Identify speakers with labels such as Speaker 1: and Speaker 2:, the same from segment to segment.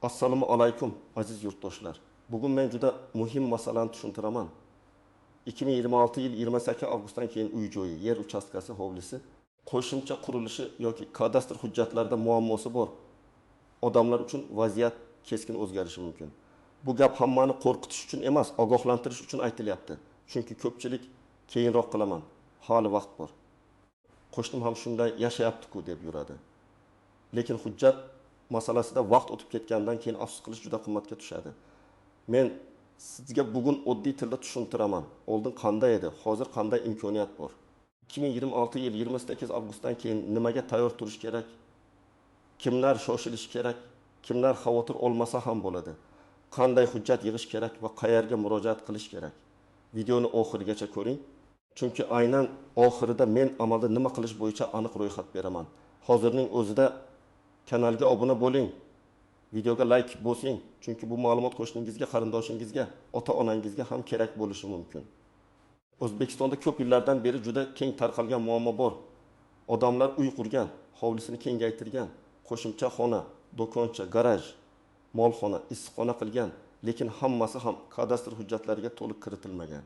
Speaker 1: Assalomu alaykum aziz yurtdoshlar. Bugun men juda muhim masalani tushuntiraman. 2026 yil 28 avgustdan keyin uy-joyi, yer uchastkasi hovlisi qo'shimcha qurilishi yoki kadastr hujjatlarida muammosi bor. Odamlar uchun vaziyat keskin o'zgarishi mumkin. Bu gap hammani qo'rqitish uchun emas, ogohlantirish uchun aytilyapti. Chunki ko'pchilik keyinroq qilaman, hali vaqt bor. Qo'shnim ham shunday yashayapti-ku deb yuradi. Lekin hujjat masalasida vaqt o'tib ketgandan keyin afsus qilish juda qimmatga tushadi. Men sizga bugun oddiy tilda tushuntiraman. Oldin qanday edi, hozir qanday imkoniyat bor. 2026 yil 28 avgustdan keyin nimaga tayyor turish kerak? Kimlar shoshilish kerak? Kimlar xavotir olmasa ham bo'ladi? Qanday hujjat yig'ish kerak va qayerga murojaat qilish kerak? Videoni oxirigacha ko'ring. Chunki aynan oxirida men amalda nima qilish bo'yicha aniq ro'yxat beraman. Hozirning o'zida kanalga obuna bo'ling. Videoga like bosing. Chunki bu ma'lumot qo'shningizga, qarindoshingizga, ota-onangizga ham kerak bo'lishi mumkin. O'zbekistonda ko'p yillardan beri juda keng tarqalgan muammo bor. Odamlar uy qurgan, hovlisini kengaytirgan, qo'shimcha xona, do'koncha, garaj, molxona, issiqxona qilgan, lekin hammasi ham kadastr hujjatlariga to'liq kiritilmagan.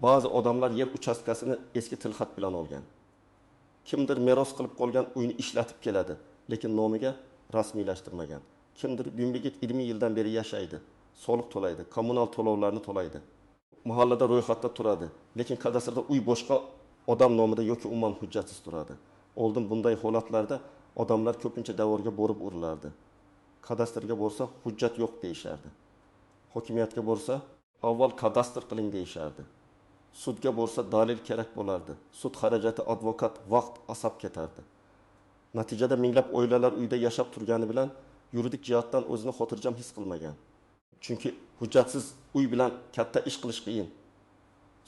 Speaker 1: Ba'zi odamlar yer uchastkasini eski tilxat bilan olgan. Kimdir meros qilib qolgan uyni ishlatib keladi, lekin nomiga rasmiylashtirmagan. Kimdir Bimbigit 20 yildan beri yashaydi, soliq to'laydi, kommunal to'lovlarni to'laydi. Mahallada ro'yxatda turadi, lekin kadastrda uy boshqa odam nomida yoki umuman hujjatsiz turadi. Oldin bunday holatlarda odamlar ko'pincha davorga borib urilardi. Kadastrga borsa hujjat yo'q deyishardi. Hokimiyatga borsa avval kadastr qiling deyishardi. Sudga borsa dalil kerak bo'lardi. Sud xarajati, advokat, vaqt, asab ketardi. Natijada minglab oilalar uyda yashab turgani bilan yuridik jihatdan o'zini xotirjam his qilmagan. Chunki hujjatsiz uy bilan katta ish qilish qiyin.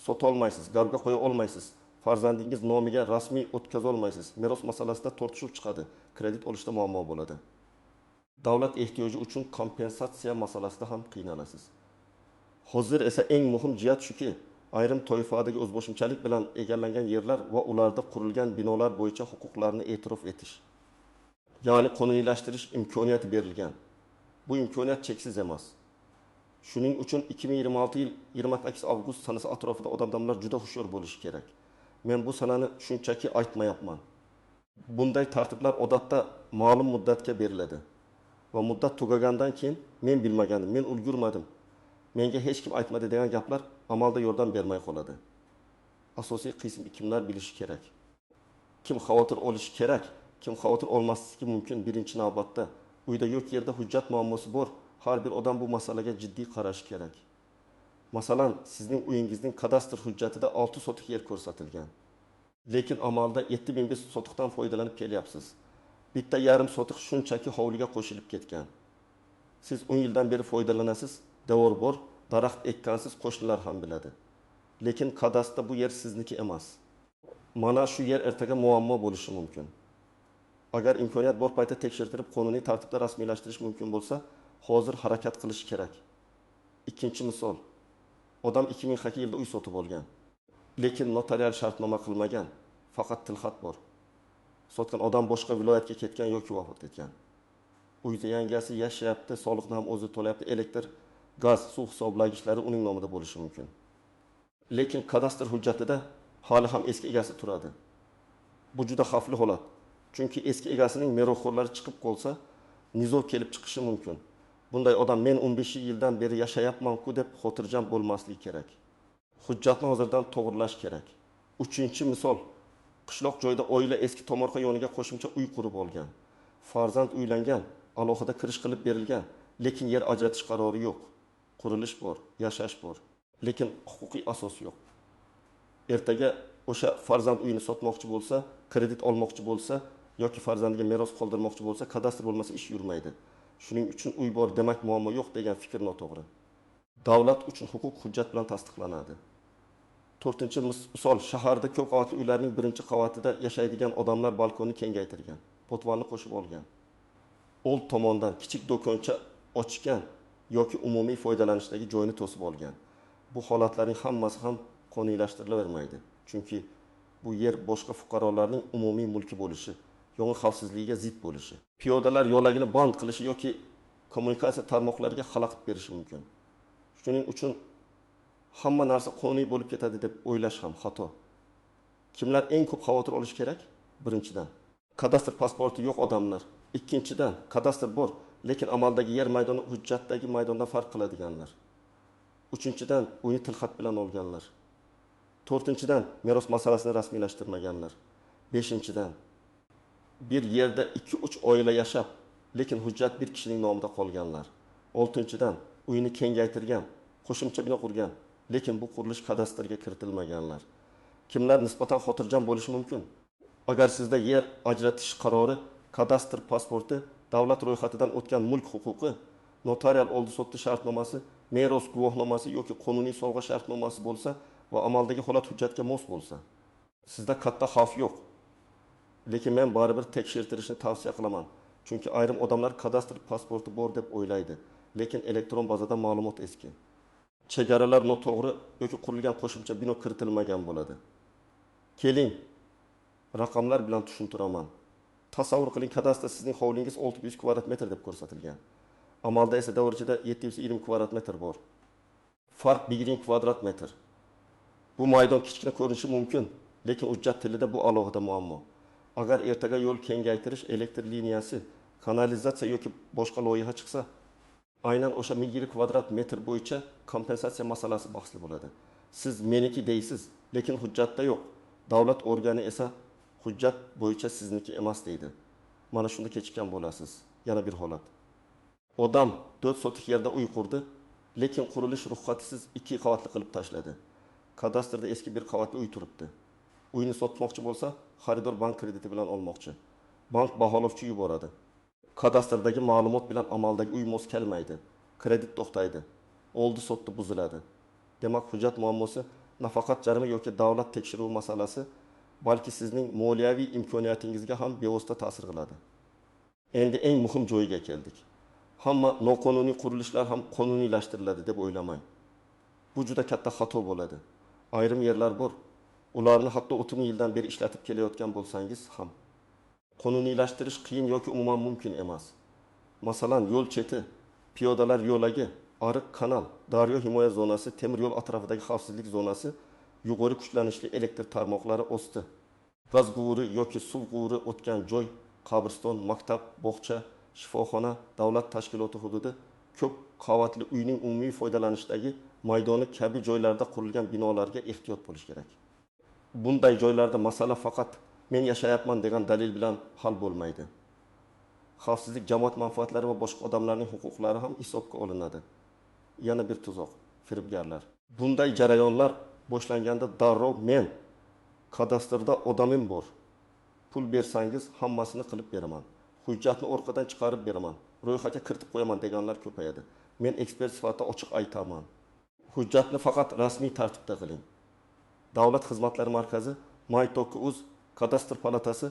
Speaker 1: Sota olmaysiz, garga qo'ya olmaysiz. Farzandingiz nomiga rasmiy o'tkaza olmaysiz. Meros masalasida tortishuv chiqadi. Kredit olishda muammo bo'ladi. Davlat ehtiyoji uchun kompensatsiya masalasida ham qiynalasiz. Hozir esa eng muhim jihat shuki, ayrim toifadagi o'zboshimchalik bilan egallangan yerlar va ularda qurilgan binolar bo'yicha huquqlarni e'tirof etish. Ya'ni qonuniylashtirish imkoniyati berilgan. Bu imkoniyat cheksiz emas. Shuning uchun 2026 yil 28 avgust sanasi atrofida odamlar juda hushyor bo'lishi kerak. Men bu sanani shunchaki aytmayapman. Bunday tartiblar odatda ma'lum muddatga beriladi. Va muddat tugagandan keyin men bilmagandim, men ulgurmadim, menga hech kim aytmadi degan gaplar amalda yordam bermay qoladi. Asosiy qism kimlar bilishi kerak. Kim xavotir olishi kerak, kim xavotir olmasligi mumkin birinchi navbatda. Uyda yo'q yerda hujjat muammosi bor. Har bir odam bu masalaga jiddiy qarashi kerak. Masalan, sizning uyingizning kadastr hujjatida 6 sotik yer ko'rsatilgan. Lekin amalda 7500 sotiqdan foydalanib kelyapsiz. Bitta yarim sotiq shunchaki hovliga qo'shilib ketgan. Siz 10 yildan beri foydalanasiz, devor bor, daraxt ekkansiz, qo'shnilar ham biladi. Lekin kadastrda bu yer sizniki emas. Mana shu yer ertaga muammo bo'lishi mumkin. Agar imkoniyat bor paytda tekshirtirib qonuniy tartibda rasmiylashtirish mumkin bo'lsa, hozir harakat qilish kerak. Ikkinchi misol. Odam 2002 yilda uy sotib olgan. Lekin notarial shartnoma qilmagan, faqat tilxat bor. Sotgan odam boshqa viloyatga ketgan yoki vafot etgan. Uyda yangasi yashayapti, soliqni ham o'zi to'layapti, elektr, gaz, suv hisoblagichlari uning nomida bo'lishi mumkin. Lekin kadastr hujjatida hali ham eski egasi turadi. Bu juda xavfli holat. Chunki eski egasining merosxo'rlari chiqib qolsa, nizo kelib chiqishi mumkin. Bunday odam men 15 yildan beri yashayapman-ku deb xotirjam bo'lmasligi kerak. Hujjatni hozirdan to'g'rilash kerak. Uchinchi misol. Qishloq joyda oila eski tomorqa yoniga qo'shimcha uy qurib olgan. Farzand uylangan, alohida kirish qilib berilgan, lekin yer ajratish qarori yo'q. Qurilish bor, yashash bor, lekin huquqiy asos yo'q. Ertaga o'sha farzand uyini sotmoqchi bo'lsa, kredit olmoqchi bo'lsa yoki farzandiga meros qoldirmoqchi bo'lsa, kadastr bo'lmasa ish yurmaydi. Shuning uchun uy bor demak muammo yo'q degan fikr noto'g'ri. Davlat uchun huquq hujjat bilan tasdiqlanadi. 4-misol, shaharda ko'p qavatli uylarning birinchi qavatida yashaydigan odamlar balkonni kengaytirgan, potvalni qo'shib olgan. Old tomondan kichik do'koncha ochgan yoki umumiy foydalanishdagi joyni to'sib olgan. Bu holatlarning hammasi ham qonuniylashtirilmaydi. Chunki bu yer boshqa fuqarolarning umumiy mulki bo'lishi, yong'in xavfsizligiga zid bo'lishi. Piyodalar yo'lagini band qilishi yoki kommunikatsiya tarmoqlariga xalaqit berishi mumkin. Shuning uchun hamma narsa qonuniy bo'lib ketadi deb o'ylash ham xato. Kimlar eng ko'p xavotir olish kerak? Birinchidan, kadastr pasporti yo'q odamlar. Ikkinchidan, kadastr bor, lekin amaldagi yer maydoni hujjatdagi maydondan farq qiladiganlar. Uchinchidan, uyni tilxat bilan olganlar. To'rtinchidan, meros masalasini rasmiylashtirmaganlar. Beshinchidan, bir yerda 2-3 oila yashab, lekin hujjat bir kishining nomida qolganlar. Oltinchidan, uyini kengaytirgan, qo'shimcha bino qurgan, lekin bu qurilish kadastrga kiritilmaganlar. Kimlar nisbatan xotirjam bo'lishi mumkin? Agar sizda yer ajratish qarori, kadastr pasporti, davlat ro'yxatidan o'tgan mulk huquqi, notarial oldi sotdi shartnomasi, meros guvohnomasi yoki qonuniy sovg'a shartnomasi bo'lsa va amaldagi holat hujjatga mos bo'lsa, sizda katta xavf yo'q. Lekin men baribir tekshirtirishni tavsiya qilaman. Chunki ayrim odamlar kadastr pasporti bor deb o'ylaydi, lekin elektron bazada ma'lumot eski. Chegaralar noto'g'ri yoki qurilgan qo'shimcha bino kiritilmagan bo'ladi. Keling, raqamlar bilan tushuntiraman. Tasavvur qiling, kadastr sizning hovlingiz 600 kvadrat metr deb ko'rsatilgan. Amalda esa davrchida 720 kvadrat metr bor. Farq 1 kvadrat metr. Bu maydon kichkina ko'rinishi mumkin, lekin hujjat tilida bu alohida muammo. Agar ertaga yo'l kengaytirish, elektr liniyasi, kanalizatsiya yoki boshqa loyiha chiqsa, aynan o'sha 120 kvadrat metr bo'yicha kompensatsiya masalasi bahsli bo'ladi. Siz meniki deysiz, lekin hujjatda yo'q. Davlat organi esa hujjat bo'yicha sizniki emas deydi. Mana shunda kechikkan bo'lasiz. Yana bir holat. Odam 4 sotik yerda uy qurdi, lekin qurilish ruxsatisiz 2 qavatli qilib tashladi. Kadastrda eski bir qavatli uy turibdi. Uyni sotmoqchi bo'lsa, xaridor bank krediti bilan olmoqchi. Bank baholovchi yuboradi. Kadastrdagi ma'lumot bilan amaldagi uy mos kelmaydi. Kredit to'xtaydi. Oldi sotdi buziladi. Demak, hujjat muammosi nafaqat jarima yoki davlat tekshiruvi masalasi, balki sizning moliyaviy imkoniyatingizga ham bevosita ta'sir qiladi. Endi eng muhim joyiga keldik. Hamma noqonuniy qurilishlar ham qonuniylashtiriladi deb o'ylamang. Bu juda katta xato bo'ladi. Ayrim yerlar bor, ularni hatto 30 yildan beri ishlatib kelayotgan bo'lsangiz ham qonuniylashtirish qiyin yoki umuman mumkin emas. Masalan, yo'l cheti, piyodalar yo'lagi, ariq kanal, daryo himoya zonasi, temir yo'l atrofidagi xavfsizlik zonasi, yuqori kuchlanishli elektr tarmoqlari osti, gaz quvuri yoki suv quvuri o'tgan joy, qabriston, maktab, bog'cha, shifoxona, davlat tashkiloti hududi, ko'p qavatli uyning umumiy foydalanishdagi maydoni kabi joylarda qurilgan binolarga ehtiyot bo'lish kerak. Bunday joylarda masala faqat men yashayapman degan dalil bilan hal bo'lmaydi. Xavfsizlik, jamoat manfaatlari va boshqa odamlarning huquqlari ham hisobga olinadi. Yana bir tuzoq, firibgarlar. Bunday jarayonlar boshlanganda darrov men kadastrda odamim bor. Pul bersangiz hammasini qilib beraman. Hujjatni orqadan chiqarib beraman. Ro'yxatga kiritib qo'yaman deganlar ko'payadi. Men ekspert sifatida ochiq aytaman. Hujjatni faqat rasmiy tartibda qiling. Davlat xizmatlari markazi, May.uz, kadastr palatasi,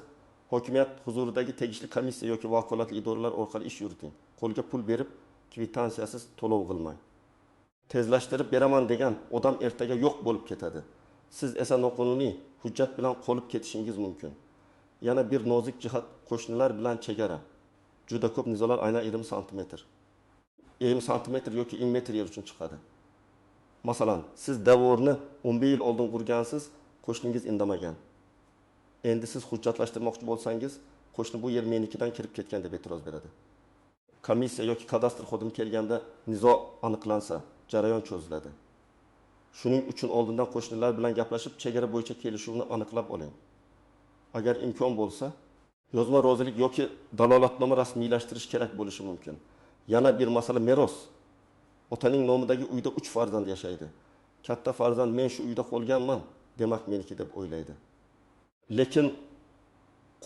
Speaker 1: hokimiyat huzuridagi tegishli komissiya yoki vakolatli idoralar orqali ish yuriting. Qo'lga pul berib, kvitantsiyasiz to'lov qilmang. Tezlashtirib beraman degan odam ertaga yo'q bo'lib ketadi. Siz esa noqonuniy hujjat bilan qolib ketishingiz mumkin. Yana bir nozik jihat, qo'shnilar bilan chegara. Juda ko'p nizolar aynan 20 sm. 20 sm yoki 10 metr yer uchun chiqadi. Masalan, siz davorni 11 yil oldin qurgansiz, qo'shningiz indamagan. Endi siz hujjatlashtirmoqchi bo'lsangiz, qo'shni bu yer menikidan kirib ketgan deb e'tiroz beradi. Komissiya yoki kadastr xodimi kelganda nizo aniqlansa, jarayon cho'ziladi. Shuning uchun oldindan qo'shnilar bilan gaplashib, chegara bo'yicha kelishuvni aniqlab oling. Agar imkon bo'lsa, yozma rozilik yoki dalolatnoma rasmiylashtirish kerak bo'lishi mumkin. Yana bir masala meros. Otaning nomidagi uyda 3 farzand yashaydi. Katta farzand men shu uyda qolganman, demak meniki deb o'ylaydi. Lekin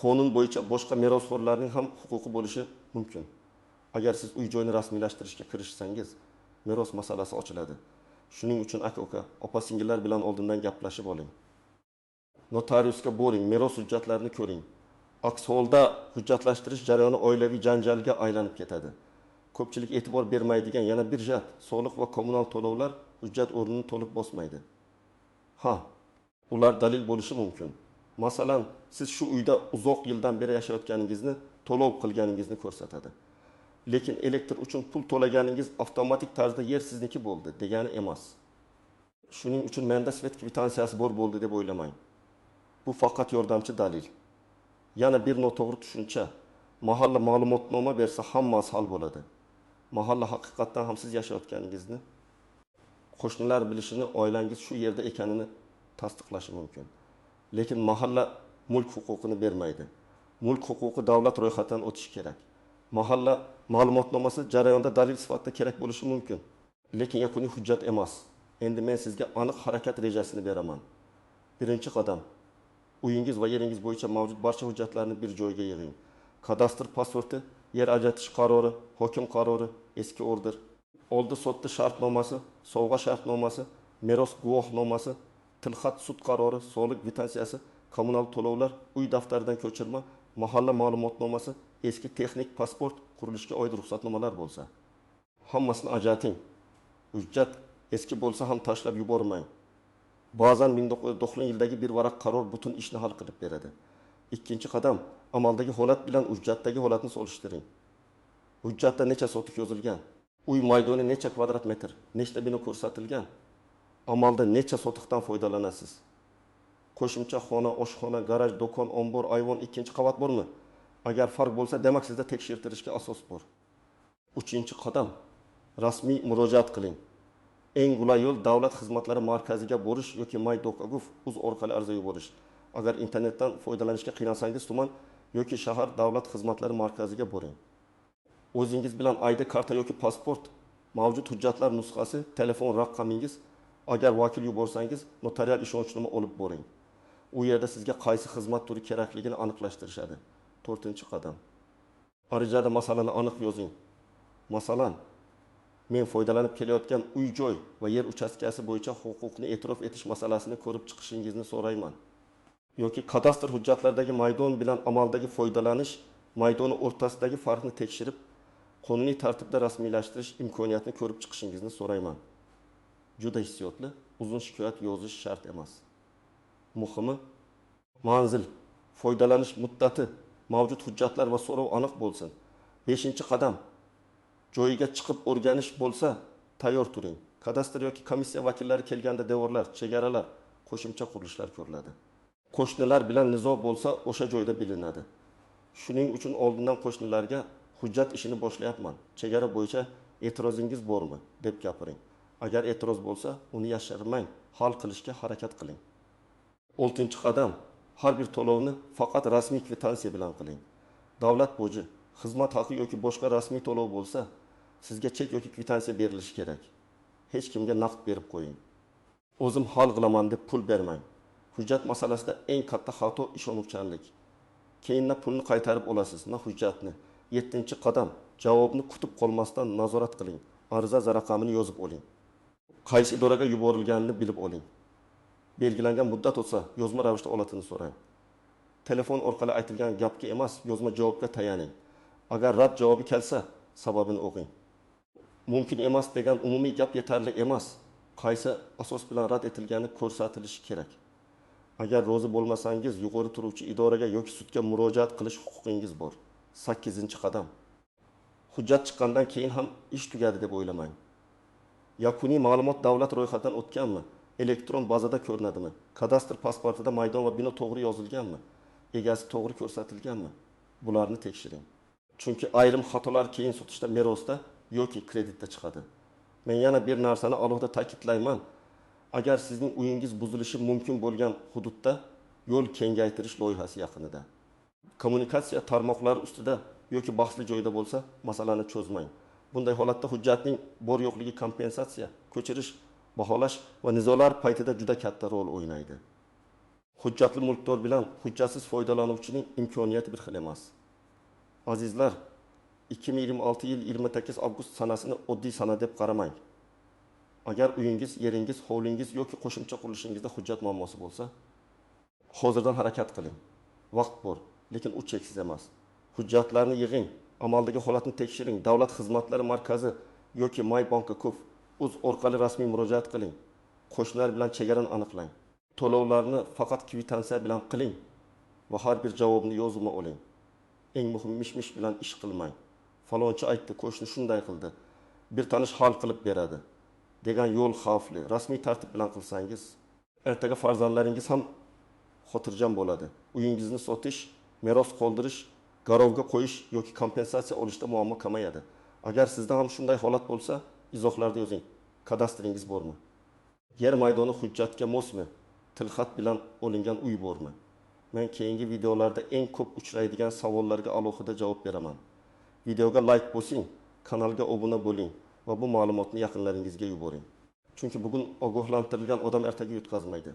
Speaker 1: qonun bo'yicha boshqa merosxo'rlarning ham huquqi bo'lishi mumkin. Agar siz uy-joyni rasmiylashtirishga kirishsangiz, meros masalasi ochiladi. Shuning uchun aka-uka, opa-singillar bilan oldindan gaplashib oling. Notariusga boring, meros hujjatlarini ko'ring. Aks holda hujjatlashtirish jarayoni oilaviy janjalga aylanib ketadi. Ko'pchilik e'tibor bermaydigan yana bir jihat, soliq va kommunal to'lovlar hujjat o'rnini to'liq bosmaydi. Ular dalil bo'lishi mumkin. Masalan, siz shu uyda uzoq yildan beri yashayotganingizni, to'lov qilganingizni ko'rsatadi. Lekin elektr uchun pul to'laganingiz avtomatik tarzda yer sizniki bo'ldi degani emas. Shuning uchun menda svet kvitansiyasi bor bo'ldi deb o'ylamang. Bu faqat yordamchi dalil. Yana bir noto'g'ri tushuncha. Mahalla ma'lumotnoma bersa hammasi hal bo'ladi. Mahalla haqiqatdan ham siz yashayotganingizni, qo'shnilar bilishini, oilangiz shu yerda ekanini tasdiqlashi mumkin. Lekin mahalla mulk huquqini bermaydi. Mulk huquqi davlat ro'yxatidan o'tishi kerak. Mahalla ma'lumotnomasi jarayonda dalil sifatida kerak bo'lishi mumkin. Lekin yakuniy hujjat emas. Endi men sizga aniq harakat rejasini beraman. Birinchi qadam. Uyingiz va yeringiz bo'yicha mavjud barcha hujjatlarni bir joyga yig'ing. Kadastr pasporti, yer ajratish qarori, hokim qarori, eski order, oldi sotdi shartnomasi, sovg'a shartnomasi, meros guvohnomasi, tilxat sud qarori, soliq kvitansiyasi, kommunal to'lovlar, uy daftaridan ko'chirma, mahalla ma'lumotnomasi, eski texnik pasport, qurilishga oid ruxsatnomalar bo'lsa, hammasini ajrating. Hujjat eski bo'lsa ham tashlab yubormang. Ba'zan 1990 yildagi bir varaq qaror butun ishni hal qilib beradi. Ikkinchi qadam, amaldagi holat bilan hujjatdagi holatni solishtiring. Hujjatda necha sotik yozilgan? Uy maydoni necha kvadrat metr? Nechta bino ko'rsatilgan? Amalda necha sotiqdan foydalanasiz? Qo'shimcha xona, oshxona, garaj, do'kon, ombor, ayvon, ikkinchi qavat bormi? Agar farq bo'lsa, demak sizda tekshirtirishga asos bor. Uchinchi qadam, rasmiy murojaat qiling. Eng qulay yo'l davlat xizmatlari markaziga borish yoki my.gov.uz orqali ariza yuborish. Agar internetdan foydalanishga qiynalsangiz tuman yoki shahar davlat xizmatlari markaziga boring. O'zingiz bilan ID karta yoki pasport, mavjud hujjatlar nusxasi, telefon raqamingiz, agar vakil yuborsangiz notarial ishonchnoma olib boring. U yerda sizga qaysi xizmat turi kerakligini aniqlashtirishadi. 4-qadam. Arizada masalani aniq yozing. Masalan, men foydalanib kelayotgan uy-joy va yer uchastkasi bo'yicha huquqni e'tirof etish masalasini ko'rib chiqishingizni so'rayman. Yoki kadastr hujjatlaridagi maydon bilan amaldagi foydalanish maydoni o'rtasidagi farqni tekshirib, qonuniy tartibda rasmiylashtirish imkoniyatini ko'rib chiqishingizni so'rayman. Juda hissiyotli, uzun shikoyat yozish shart emas. Muhimi, manzil, foydalanish muddati, mavjud hujjatlar va so'rov aniq bo'lsin. 5-qadam. Joyiga chiqib o'rganish bo'lsa, tayyor turing. Kadastr yoki komissiya vakillari kelganda devorlar, chegaralar, qo'shimcha qurilishlar ko'riladi. Qo'shnilar bilan nizo bo'lsa, o'sha joyda bilinadi. Shuning uchun oldindan qo'shnilarga hujjat ishini boshlayapman. Chegara bo'yicha e'tirozingiz bormi deb gapiring. Agar e'tiroz bo'lsa, uni yashirmang, hal qilishga harakat qiling. 6-qadam. Har bir to'lovni faqat rasmiy kvitansiya bilan qiling. Davlat boji, xizmat haqi yoki boshqa rasmiy to'lov bo'lsa, sizga chek yoki kvitansiya berilishi kerak. Hech kimga naqd berib qo'ying. O'zim hal qilaman deb pul bermang. Hujjat masalasida eng katta xato ishonuvchanlik. Keyinda pulni qaytarib olasiz, na hujjatni. 7-qadam. Javobni kutib qolmasdan nazorat qiling. Ariza raqamini yozib oling. Qaysi idoraga yuborilganini bilib oling. Belgilangan muddat o'tsa, yozma ravishda olatini so'rang. Telefon orqali aytilgan gapga emas, yozma javobga tayaning. Agar rad javobi kelsa, sababini o'qing. Mumkin emas degan umumiy gap yetarli emas. Qaysi asos bilan rad etilgani ko'rsatilishi kerak. Agar rozi bo'lmasangiz, yuqori turuvchi idoraga yoki sudga murojaat qilish huquqingiz bor. 8-qadam. Hujjat chiqqandan keyin ham ish tugadi deb o'ylamang. Yakuniy ma'lumot davlat ro'yxatidan o'tganmi? Elektron bazada ko'rinadimi? Kadastr pasportida maydon va bino to'g'ri yozilganmi? Egasi to'g'ri ko'rsatilganmi? Bularni tekshiring. Chunki ayrim xatolar keyin sotishda, merosda yoki kreditda chiqadi. Men yana bir narsani alohida ta'kidlayman. Agar sizning uyingiz buzilishi mumkin bo'lgan hududda yo'l kengaytirish loyihasi yaqinida. Kommunikatsiya tarmoqlari ustida yoki bahsli joyda bo'lsa, masalani cho'zmang. Bunday holatda hujjatning bor yo'qligi kompensatsiya, ko'chirish, baholash va nizolar paytida juda katta rol o'ynaydi. Hujjatli mulkdor bilan hujjatsiz foydalanuvchining imkoniyati bir xil emas. Azizlar, 2026 yil 28 avgust sanasini oddiy sana deb qaramang. Agar uyingiz, yeringiz, hovlingiz yoki qo'shimcha qurilishingizda hujjat muammosi bo'lsa, hozirdan harakat qiling. Vaqt bor, lekin u cheksiz emas. Hujjatlarni yig'ing, amaldagi holatni tekshiring, davlat xizmatlari markazi yoki my.gov.uz orqali rasmiy murojaat qiling. Qo'shnilar bilan chegarani aniqlang. To'lovlarni faqat kvitansiya bilan qiling va har bir javobni yozma oling. Eng muhim mish-mish bilan ish qilmang. Falonchi aytdi, qo'shni shunday qildi. Bir tanish hal qilib beradi degan yo'l xavfli. Rasmiy tartib bilan qilsangiz, ertaga farzandlaringiz ham xotirjam bo'ladi. Uyingizni sotish, meros qoldirish, garovga qo'yish yoki kompensatsiya olishda muammo kamayadi. Agar sizda ham shunday holat bo'lsa, izohlarda yozing. Kadastringiz bormi? Yer maydoni hujjatga mosmi? Tilxat bilan olingan uy bormi? Men keyingi videolarda eng ko'p uchraydigan savollarga alohida javob beraman. Videoga like bosing, kanalga obuna bo'ling va bu ma'lumotni yaqinlaringizga yuboring. Chunki bugun ogohlantirilgan odam ertaga yutqazmaydi.